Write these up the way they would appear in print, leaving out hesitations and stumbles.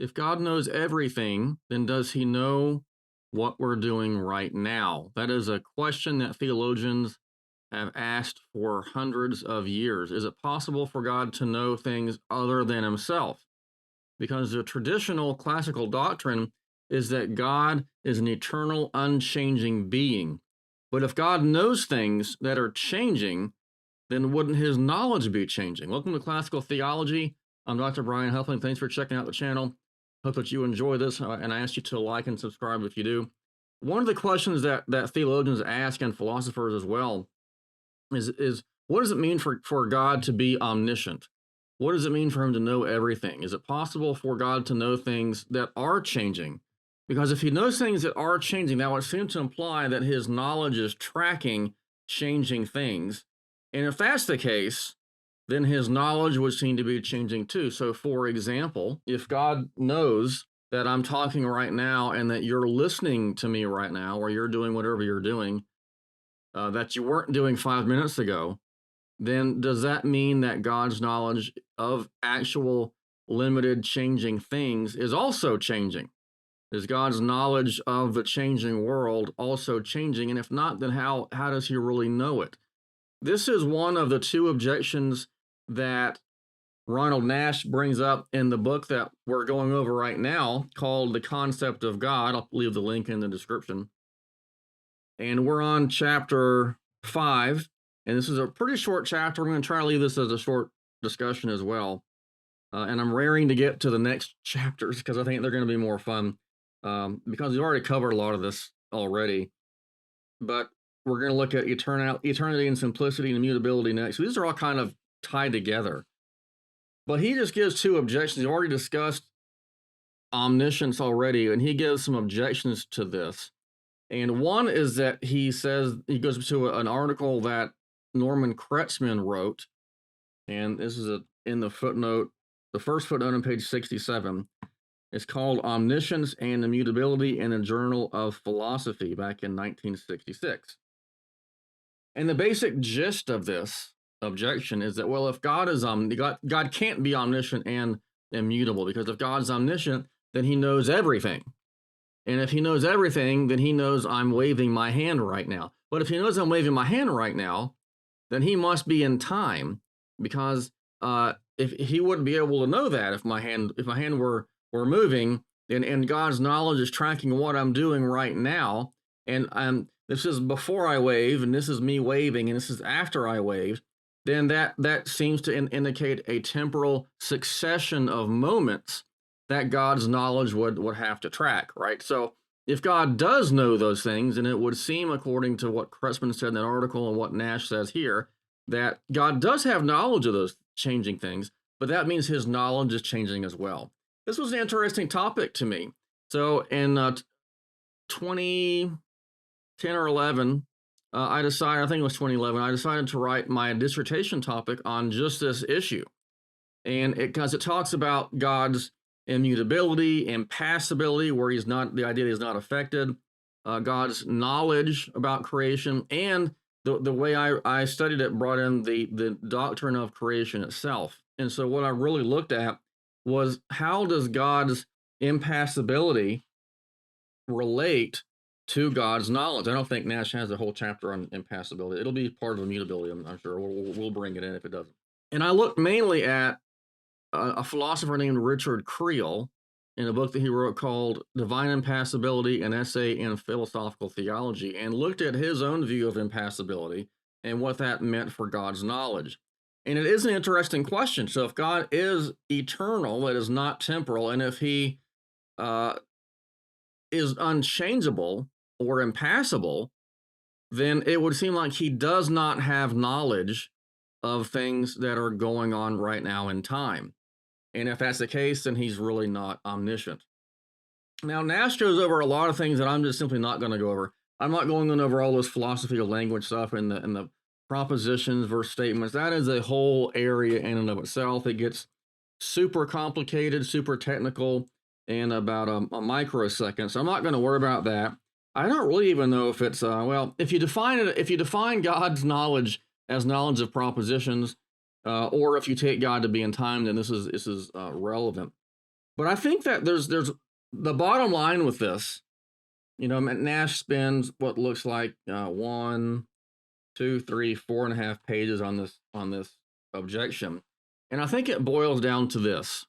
If God knows everything, then does he know what we're doing right now? That is a question that theologians have asked for hundreds of years. Is it possible for God to know things other than himself? Because the traditional classical doctrine is that God is an eternal, unchanging being. But if God knows things that are changing, then wouldn't his knowledge be changing? Welcome to Classical Theology. I'm Dr. Brian Huffling. Thanks for checking out the channel. Hope that you enjoy this, and I ask you to like and subscribe if you do. One of the questions that theologians ask, and philosophers as well, is what does it mean for God to be omniscient? What does it mean for him to know everything? Is it possible for God to know things that are changing? Because if he knows things that are changing, that would seem to imply that his knowledge is tracking changing things. And if that's the case, then his knowledge would seem to be changing too. So, for example, if God knows that I'm talking right now and that you're listening to me right now, or you're doing whatever you're doing that you weren't doing 5 minutes ago, then does that mean that God's knowledge of actual limited changing things is also changing? Is God's knowledge of the changing world also changing? And if not, then how does he really know it? This is one of the two objections that Ronald Nash brings up in the book that we're going over right now called The Concept of God. I'll leave the link in the description. And we're on chapter 5. And this is a pretty short chapter. We're going to try to leave this as a short discussion as well. And I'm raring to get to the next chapters because I think they're going to be more fun because we've already covered a lot of this already. But we're going to look at eternity and simplicity and immutability next. So these are all kind of tied together. But he just gives two objections. He's already discussed omniscience already, and he gives some objections to this. And one is that he says, he goes to an article that Norman Kretzmann wrote, and this is in the footnote, the first footnote on page 67. It's called Omniscience and Immutability in a Journal of Philosophy back in 1966. And the basic gist of this objection is that, well, if God is God can't be omniscient and immutable, because if God's omniscient, then he knows everything. And if he knows everything, then he knows I'm waving my hand right now. But if he knows I'm waving my hand right now, then he must be in time, because if he wouldn't be able to know that if my hand were moving, and God's knowledge is tracking what I'm doing right now, and this is before I wave, and this is me waving, and this is after I waved, then that seems to indicate a temporal succession of moments that God's knowledge would have to track, right? So if God does know those things, and it would seem, according to what Kretzmann said in that article and what Nash says here, that God does have knowledge of those changing things, but that means his knowledge is changing as well. This was an interesting topic to me. So in 2010 or 11, I think it was 2011, I decided to write my dissertation topic on just this issue. And because it talks about God's immutability, impassibility, where the idea is not affected, God's knowledge about creation, and the way I studied it brought in the doctrine of creation itself. And so what I really looked at was, how does God's impassibility relate to God's knowledge? I don't think Nash has a whole chapter on impassibility. It'll be part of immutability, I'm sure. We'll bring it in if it doesn't. And I looked mainly at a philosopher named Richard Creel in a book that he wrote called Divine Impassibility, an Essay in Philosophical Theology, and looked at his own view of impassibility and what that meant for God's knowledge. And it is an interesting question. So if God is eternal, that is not temporal, and if he is unchangeable or impassible, then it would seem like he does not have knowledge of things that are going on right now in time. And if that's the case, then he's really not omniscient. Now, Nash goes over a lot of things that I'm just simply not going to go over. I'm not going over all this philosophy of language stuff and the propositions versus statements. That is a whole area in and of itself. It gets super complicated, super technical in about a microsecond. So I'm not going to worry about that. I don't really even know if it's well, if you define God's knowledge as knowledge of propositions, or if you take God to be in time, then this is relevant. But I think that there's the bottom line with this. Nash spends what looks like one, two, three, 4.5 pages on this objection, and I think it boils down to this.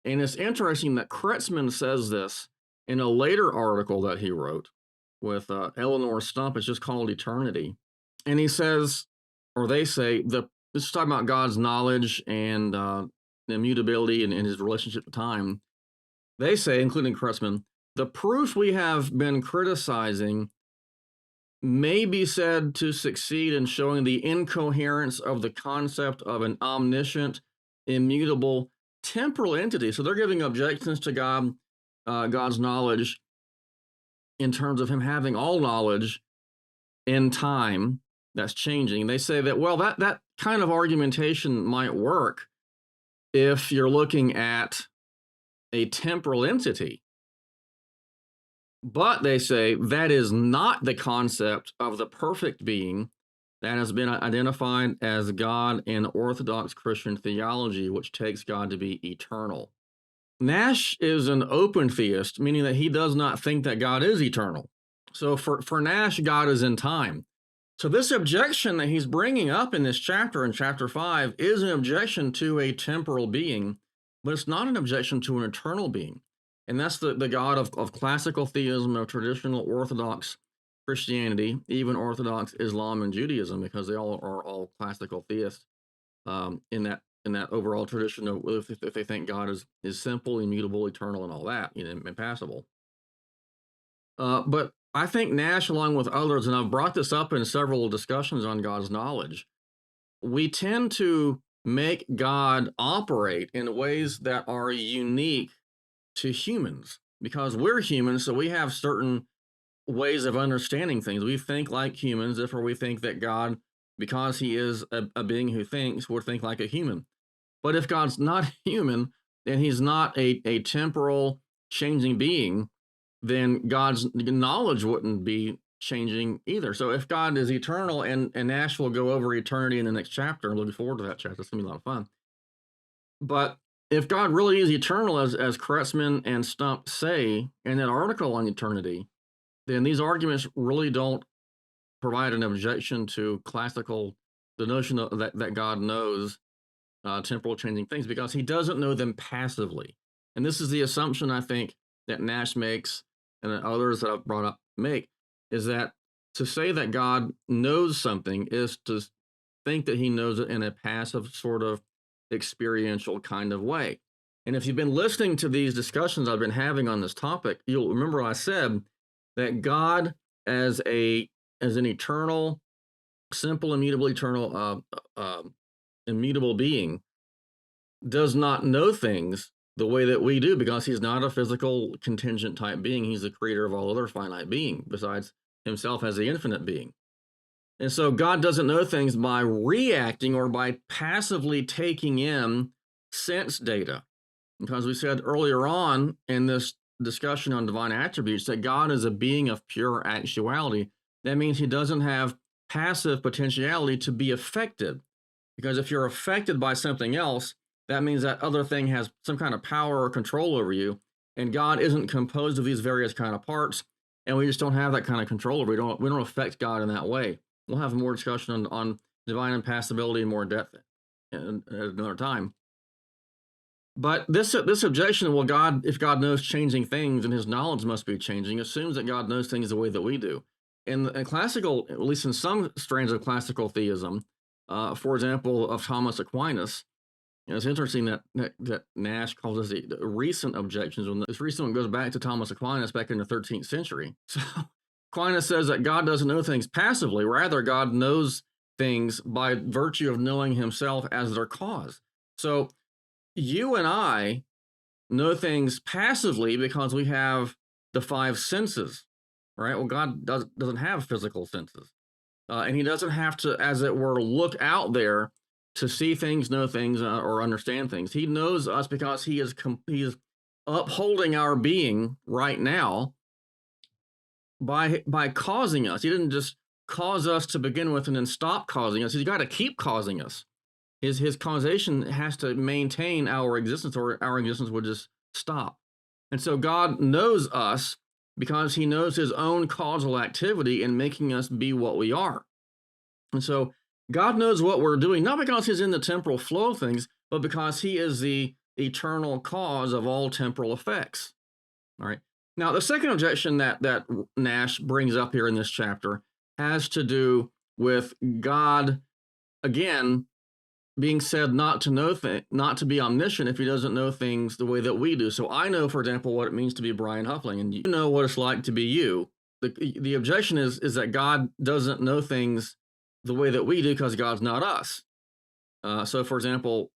And it's interesting that Kretzmann says this in a later article that he wrote with Eleanor Stump. It's just called Eternity, and he says, or they say, this is talking about God's knowledge and immutability and his relationship to time. They say, including Kretzmann, the proof we have been criticizing may be said to succeed in showing the incoherence of the concept of an omniscient, immutable, temporal entity. So they're giving objections to God's knowledge in terms of him having all knowledge in time that's changing. They say that, well, that kind of argumentation might work if you're looking at a temporal entity. But they say that is not the concept of the perfect being that has been identified as God in Orthodox Christian theology, which takes God to be eternal. Nash is an open theist, meaning that he does not think that God is eternal. So for Nash, God is in time. So this objection that he's bringing up in this chapter, in chapter 5, is an objection to a temporal being, but it's not an objection to an eternal being. And that's the God of classical theism, of traditional Orthodox Christianity, even Orthodox Islam and Judaism, because they all are all classical theists in that overall tradition of if they think God is simple, immutable, eternal, and all that, impassible. But I think Nash, along with others, and I've brought this up in several discussions on God's knowledge, we tend to make God operate in ways that are unique to humans, because we're humans, so we have certain ways of understanding things. We think like humans, therefore we think that God, because he is a being who thinks, would think like a human. But if God's not human, then he's not a temporal changing being, then God's knowledge wouldn't be changing either. So if God is eternal, and Nash will go over eternity in the next chapter, I'm looking forward to that chapter, it's going to be a lot of fun. But if God really is eternal, as Kretzmann and Stump say in that article on eternity, then these arguments really don't provide an objection to the notion that God knows temporal changing things, because he doesn't know them passively. And this is the assumption I think that Nash makes, and that others that I've brought up make, is that to say that God knows something is to think that he knows it in a passive sort of experiential kind of way. And if you've been listening to these discussions I've been having on this topic, you'll remember I said that God as an eternal, simple, immutable, eternal, immutable being does not know things the way that we do, because he's not a physical contingent type being. He's the creator of all other finite being besides himself as the infinite being. And so God doesn't know things by reacting or by passively taking in sense data. Because we said earlier on in this discussion on divine attributes that God is a being of pure actuality. That means he doesn't have passive potentiality to be affected. Because if you're affected by something else, that means that other thing has some kind of power or control over you. And God isn't composed of these various kind of parts, and we just don't have that kind of control over. We don't affect God in that way. We'll have more discussion on divine impassibility in more depth at another time. But this objection, well, if God knows changing things and his knowledge must be changing, assumes that God knows things the way that we do. In classical, at least in some strands of classical theism, for example, of Thomas Aquinas, it's interesting that Nash calls this the recent objections. When this recent one goes back to Thomas Aquinas back in the 13th century. So Aquinas says that God doesn't know things passively. Rather, God knows things by virtue of knowing himself as their cause. So you and I know things passively because we have the 5 senses, right? Well, God doesn't have physical senses. And he doesn't have to, as it were, look out there to see things, know things, or understand things. He knows us because he is upholding our being right now by causing us. He didn't just cause us to begin with and then stop causing us. He's got to keep causing us. His causation has to maintain our existence, or our existence would just stop. And so God knows us because he knows his own causal activity in making us be what we are. And so God knows what we're doing, not because he's in the temporal flow of things, but because he is the eternal cause of all temporal effects. All right. Now, the second objection that Nash brings up here in this chapter has to do with God, again, being said not to know not to be omniscient if he doesn't know things the way that we do. So I know, for example, what it means to be Brian Huffling, and you know what it's like to be you. The objection is that God doesn't know things the way that we do because God's not us. So, for example,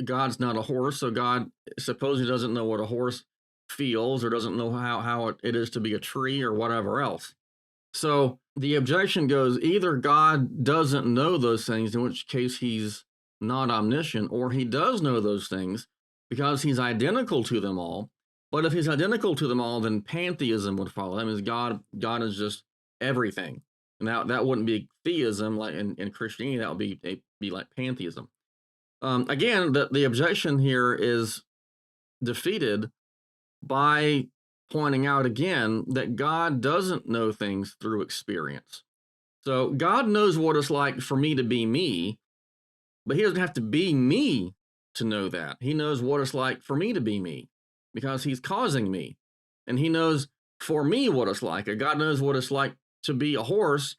God's not a horse, so God supposedly doesn't know what a horse feels or doesn't know how it is to be a tree or whatever else. So the objection goes either God doesn't know those things, in which case he's not omniscient, or he does know those things because he's identical to them all. But if he's identical to them all, then pantheism would follow. That means God is just everything. And that wouldn't be theism like in Christianity, that would be like pantheism. Again, the objection here is defeated by pointing out again that God doesn't know things through experience. So God knows what it's like for me to be me, but he doesn't have to be me to know that. He knows what it's like for me to be me because he's causing me. And he knows for me what it's like. God knows what it's like to be a horse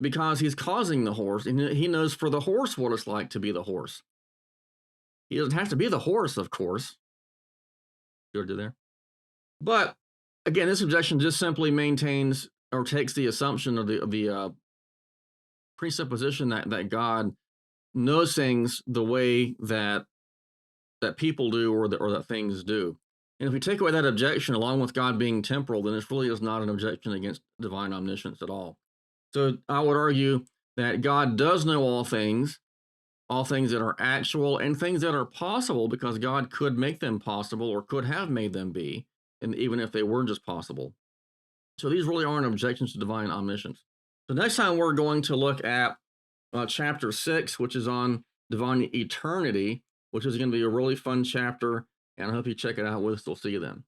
because he's causing the horse. And he knows for the horse what it's like to be the horse. He doesn't have to be the horse, of course. Go to there. But again, this objection just simply maintains or takes the assumption of the presupposition that God knows things the way that people do or that things do. And if we take away that objection along with God being temporal, then this really is not an objection against divine omniscience at all. So I would argue that God does know all things that are actual and things that are possible because God could make them possible or could have made them be, and even if they were just possible. So these really aren't objections to divine omniscience. So next time we're going to look at chapter 6, which is on divine eternity, which is going to be a really fun chapter, and I hope you check it out with us. We'll see you then.